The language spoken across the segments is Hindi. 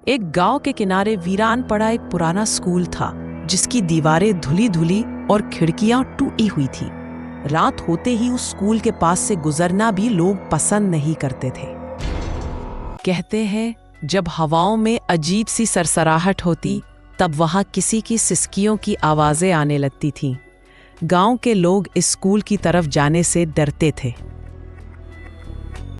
एक गांव के किनारे वीरान पड़ा एक पुराना स्कूल था, जिसकी दीवारें धुली-धुली और खिड़कियां टूटी हुई थी। रात होते ही उस स्कूल के पास से गुजरना भी लोग पसंद नहीं करते थे। कहते हैं, जब हवाओं में अजीब सी सरसराहट होती, तब वहां किसी की सिसकियों की आवाजें आने लगती थीं। गांव के लोग इस स्कूल की तरफ जाने से डरते थे।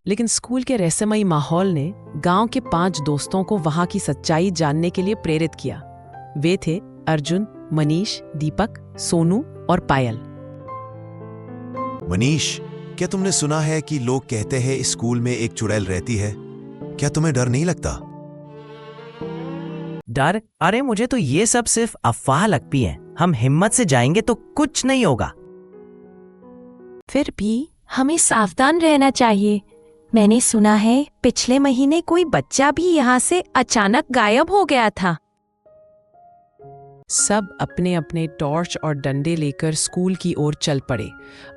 लेकिन स्कूल के रहस्यमयी माहौल ने गांव के 5 दोस्तों को वहां की सच्चाई जानने के लिए प्रेरित किया। वे थे अर्जुन, मनीष, दीपक, सोनू और पायल। मनीष, क्या तुमने सुना है कि लोग कहते हैं इस स्कूल में एक चुड़ैल रहती है? क्या तुम्हें डर नहीं लगता? डर? अरे मुझे तो ये सब सिर्फ अफवाह लगती है। हम हिम्मत से जाएंगे तो कुछ नहीं होगा। फिर भी हमें सावधान रहना चाहिए। मैंने सुना है पिछले महीने कोई बच्चा भी यहाँ से अचानक गायब हो गया था। सब अपने अपने टॉर्च और डंडे लेकर स्कूल की ओर चल पड़े।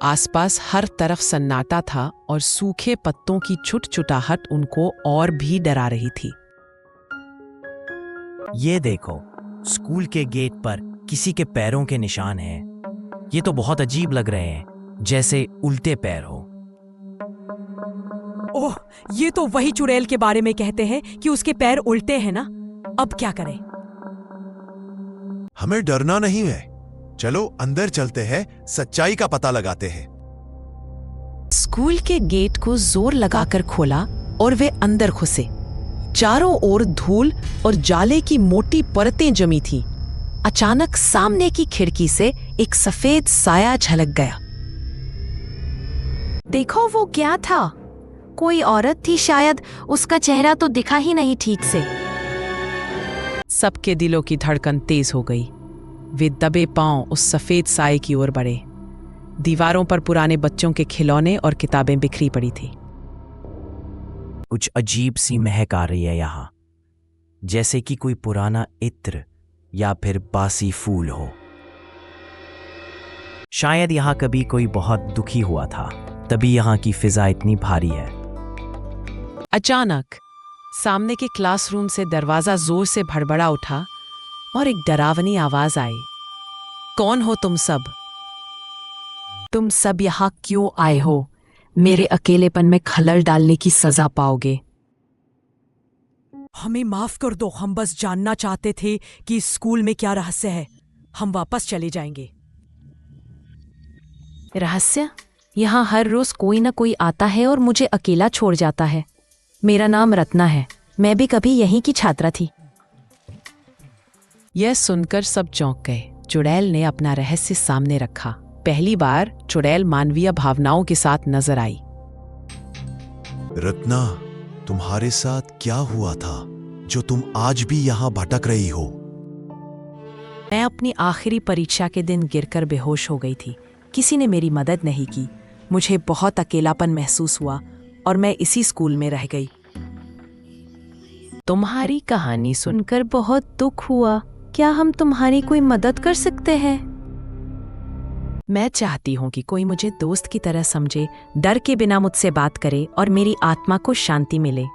आसपास हर तरफ सन्नाटा था और सूखे पत्तों की छुटछुटाहट उनको और भी डरा रही थी। ये देखो, स्कूल के गेट पर किसी के पैरों के निशान हैं। ये तो बहुत अजीब लग रहे हैं, जैसे उल्टे पैर हो। ओह, ये तो वही चुड़ैल के बारे में कहते हैं कि उसके पैर उल्टे हैं ना। अब क्या करें? हमें डरना नहीं है। चलो अंदर चलते हैं, सच्चाई का पता लगाते हैं। स्कूल के गेट को जोर लगाकर खोला और वे अंदर घुसे। चारों ओर धूल और जाले की मोटी परतें जमी थीं। अचानक सामने की खिड़की से एक सफेद साया झलक गया। देखो, वो क्या था? कोई औरत थी शायद। उसका चेहरा तो दिखा ही नहीं ठीक से। सबके दिलों की धड़कन तेज हो गई। वे दबे पांव उस सफेद साए की ओर बढ़े। दीवारों पर पुराने बच्चों के खिलौने और किताबें बिखरी पड़ी थी। कुछ अजीब सी महक आ रही है यहाँ, जैसे कि कोई पुराना इत्र या फिर बासी फूल हो। शायद यहाँ कभी कोई बहुत दुखी हुआ था, तभी यहाँ की फिजा इतनी भारी है। अचानक सामने के क्लासरूम से दरवाजा जोर से भड़बड़ा उठा और एक डरावनी आवाज आई। कौन हो तुम सब? तुम सब यहाँ क्यों आए हो? मेरे अकेलेपन में खलल डालने की सजा पाओगे। हमें माफ कर दो, हम बस जानना चाहते थे कि इस स्कूल में क्या रहस्य है। हम वापस चले जाएंगे। रहस्य? यहाँ हर रोज कोई ना कोई आता है और मुझे अकेला छोड़ जाता है। मेरा नाम रत्ना है। मैं भी कभी यहीं की छात्रा थी। यह सुनकर सब चौंक गए। चुड़ैल ने अपना रहस्य सामने रखा। पहली बार चुड़ैल मानवीय भावनाओं के साथ नजर आई। रत्ना, तुम्हारे साथ क्या हुआ था जो तुम आज भी यहाँ भटक रही हो? मैं अपनी आखिरी परीक्षा के दिन गिरकर बेहोश हो गई थी। किसी ने मेरी मदद नहीं की। मुझे बहुत अकेलापन महसूस हुआ और मैं इसी स्कूल में रह गई। तुम्हारी कहानी सुनकर बहुत दुख हुआ। क्या हम तुम्हारी कोई मदद कर सकते हैं? मैं चाहती हूँ कि कोई मुझे दोस्त की तरह समझे, डर के बिना मुझसे बात करे और मेरी आत्मा को शांति मिले।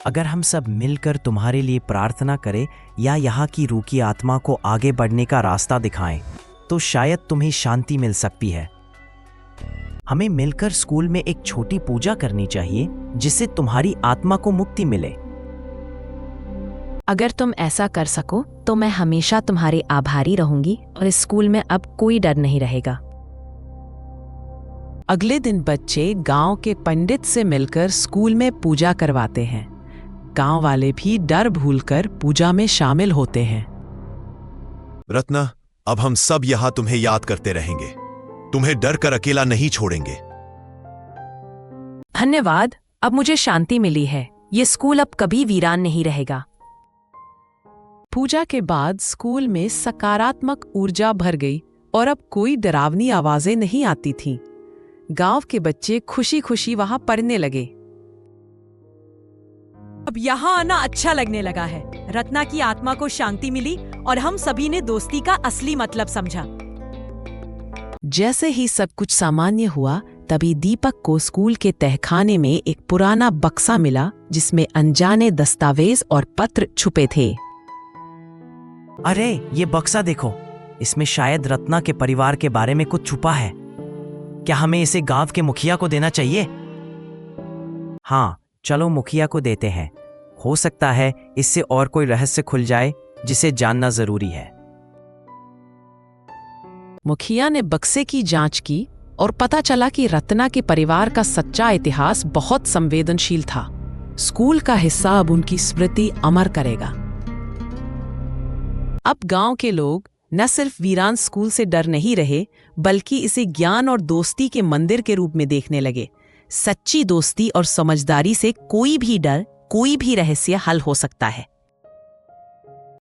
अगर हम सब मिलकर तुम्हारे लिए प्रार्थना करें या यहाँ की रूखी आत्मा को आगे बढ़ने का रास्ता दिखाएं, तो शायद तुम्हें शांति मिल सकती है। हमें मिलकर स्कूल में एक छोटी पूजा करनी चाहिए, जिससे तुम्हारी आत्मा को मुक्ति मिले। अगर तुम ऐसा कर सको तो मैं हमेशा तुम्हारी आभारी रहूंगी और इस स्कूल में अब कोई डर नहीं रहेगा। अगले दिन बच्चे गांव के पंडित से मिलकर स्कूल में पूजा करवाते हैं। गांव वाले भी डर भूलकर पूजा में शामिल होते हैं। रत्ना, अब हम सब यहाँ तुम्हें याद करते रहेंगे। तुम्हें डर कर अकेला नहीं छोड़ेंगे। धन्यवाद। अब मुझे शांति मिली है। ये स्कूल अब कभी वीरान नहीं रहेगा। पूजा के बाद स्कूल में सकारात्मक ऊर्जा भर गई और अब कोई डरावनी आवाजें नहीं आती थीं। गांव के बच्चे खुशी खुशी वहां पढ़ने लगे। अब यहाँ आना अच्छा लगने लगा है। रत्ना की आत्मा को शांति मिली और हम सभी ने दोस्ती का असली मतलब समझा। जैसे ही सब कुछ सामान्य हुआ, तभी दीपक को स्कूल के तहखाने में एक पुराना बक्सा मिला जिसमें अनजाने दस्तावेज और पत्र छुपे थे। अरे ये बक्सा देखो, इसमें शायद रत्ना के परिवार के बारे में कुछ छुपा है। क्या हमें इसे गांव के मुखिया को देना चाहिए? हाँ, चलो मुखिया को देते हैं। हो सकता है इससे और कोई रहस्य खुल जाए जिसे जानना जरूरी है। मुखिया ने बक्से की जांच की और पता चला कि रत्ना के परिवार का सच्चा इतिहास बहुत संवेदनशील था। स्कूल का हिस्सा अब उनकी स्मृति अमर करेगा। अब गांव के लोग न सिर्फ वीरान स्कूल से डर नहीं रहे, बल्कि इसे ज्ञान और दोस्ती के मंदिर के रूप में देखने लगे। सच्ची दोस्ती और समझदारी से कोई भी डर, कोई भी रहस्य हल हो सकता है।